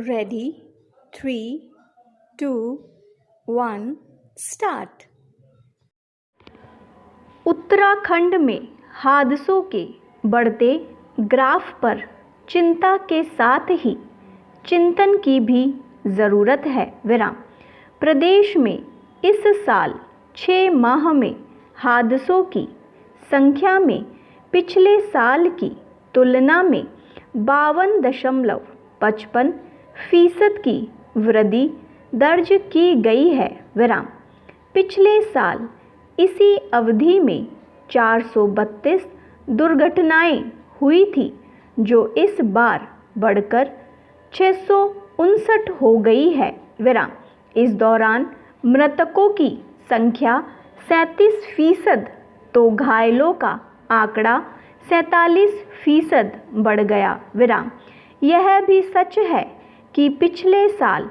Ready? 3, 2, 1, start. Uttarakhand में हादसों के बढ़ते ग्राफ पर चिंता के साथ ही चिंतन की भी ज़रूरत है। विराम। प्रदेश में इस साल 6 माह में हादसों की संख्या में पिछले साल की तुलना में 52.55% की वृद्धि दर्ज की गई है। विराम। पिछले साल इसी अवधि में 432 दुर्घटनाएं हुई थी, जो इस बार बढ़कर 659 हो गई है। विराम। इस दौरान मृतकों की संख्या 37% तो घायलों का आंकड़ा 47% बढ़ गया। विराम। यह भी सच है कि पिछले साल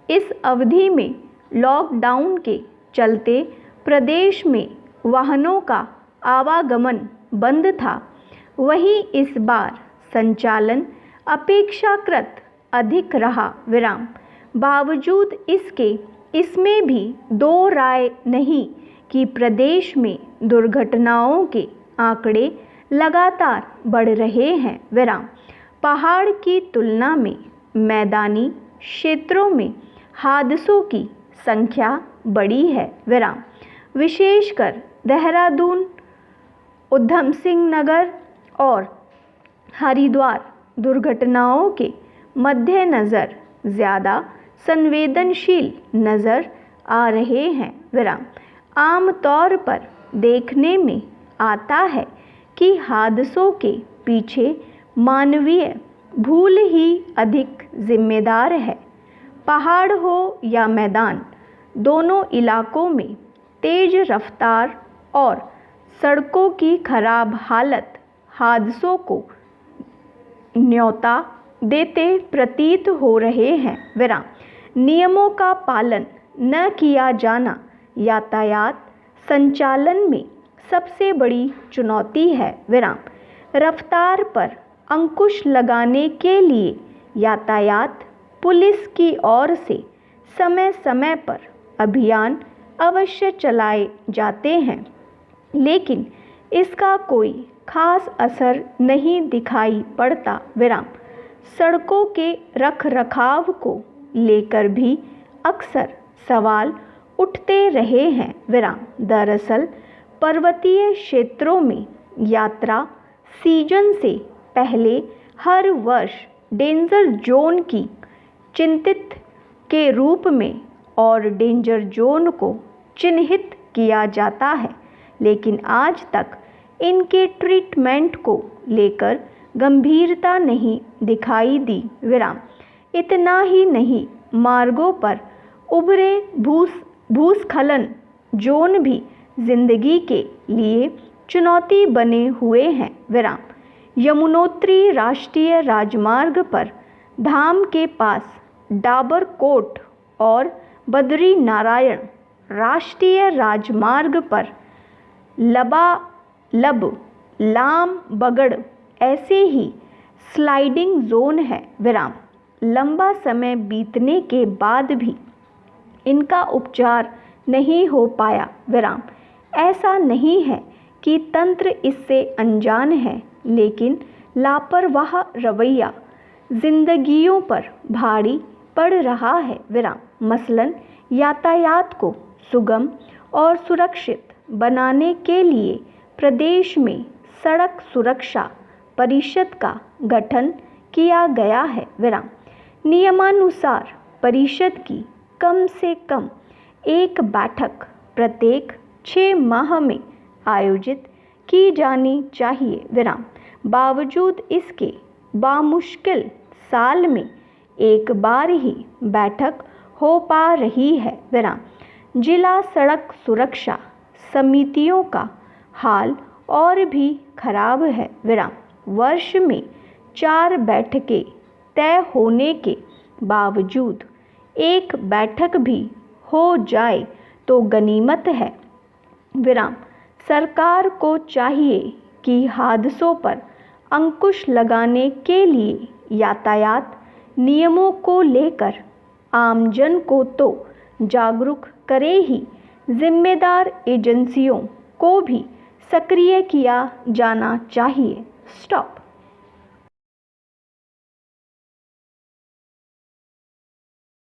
इस अवधि में लॉकडाउन के चलते प्रदेश में वाहनों का आवागमन बंद था, वहीं इस बार संचालन अपेक्षाकृत अधिक रहा। विराम। बावजूद इसके इसमें भी दो राय नहीं कि प्रदेश में दुर्घटनाओं के आंकड़े लगातार बढ़ रहे हैं। विराम। पहाड़ की तुलना में मैदानी क्षेत्रों में हादसों की संख्या बड़ी है। विराम। विशेषकर देहरादून, उधम सिंह नगर और हरिद्वार दुर्घटनाओं के मद्देनज़र ज़्यादा संवेदनशील नज़र आ रहे हैं। विराम। आमतौर पर देखने में आता है कि हादसों के पीछे मानवीय भूल ही अधिक जिम्मेदार है। पहाड़ हो या मैदान, दोनों इलाकों में तेज रफ्तार और सड़कों की खराब हालत हादसों को न्योता देते प्रतीत हो रहे हैं। विराम। नियमों का पालन न किया जाना यातायात संचालन में सबसे बड़ी चुनौती है। विराम। रफ्तार पर अंकुश लगाने के लिए यातायात पुलिस की ओर से समय समय पर अभियान अवश्य चलाए जाते हैं, लेकिन इसका कोई खास असर नहीं दिखाई पड़ता। विराम। सड़कों के रखरखाव को लेकर भी अक्सर सवाल उठते रहे हैं। विराम। दरअसल पर्वतीय क्षेत्रों में यात्रा सीजन से पहले हर वर्ष डेंजर जोन की चिन्हित के रूप में और डेंजर जोन को चिन्हित किया जाता है, लेकिन आज तक इनके ट्रीटमेंट को लेकर गंभीरता नहीं दिखाई दी। विराम। इतना ही नहीं, मार्गों पर उभरे भूस्खलन जोन भी जिंदगी के लिए चुनौती बने हुए हैं। विराम। यमुनोत्री राष्ट्रीय राजमार्ग पर धाम के पास डाबरकोट और बद्री नारायण राष्ट्रीय राजमार्ग पर लबालब, लाम बगड़ ऐसे ही स्लाइडिंग जोन है। विराम। लंबा समय बीतने के बाद भी इनका उपचार नहीं हो पाया। विराम। ऐसा नहीं है कि तंत्र इससे अनजान है, लेकिन लापरवाह रवैया जिंदगियों पर भारी पड़ रहा है। विराम। मसलन यातायात को सुगम और सुरक्षित बनाने के लिए प्रदेश में सड़क सुरक्षा परिषद का गठन किया गया है। विराम। नियमानुसार परिषद की कम से कम एक बैठक प्रत्येक 6 माह में आयोजित की जानी चाहिए। विराम। बावजूद इसके बामुश्किल साल में एक बार ही बैठक हो पा रही है। विराम। जिला सड़क सुरक्षा समितियों का हाल और भी खराब है। विराम। वर्ष में 4 बैठकें तय होने के बावजूद एक बैठक भी हो जाए तो गनीमत है। विराम। सरकार को चाहिए कि हादसों पर अंकुश लगाने के लिए यातायात नियमों को लेकर आमजन को तो जागरूक करे ही, जिम्मेदार एजेंसियों को भी सक्रिय किया जाना चाहिए। स्टॉप।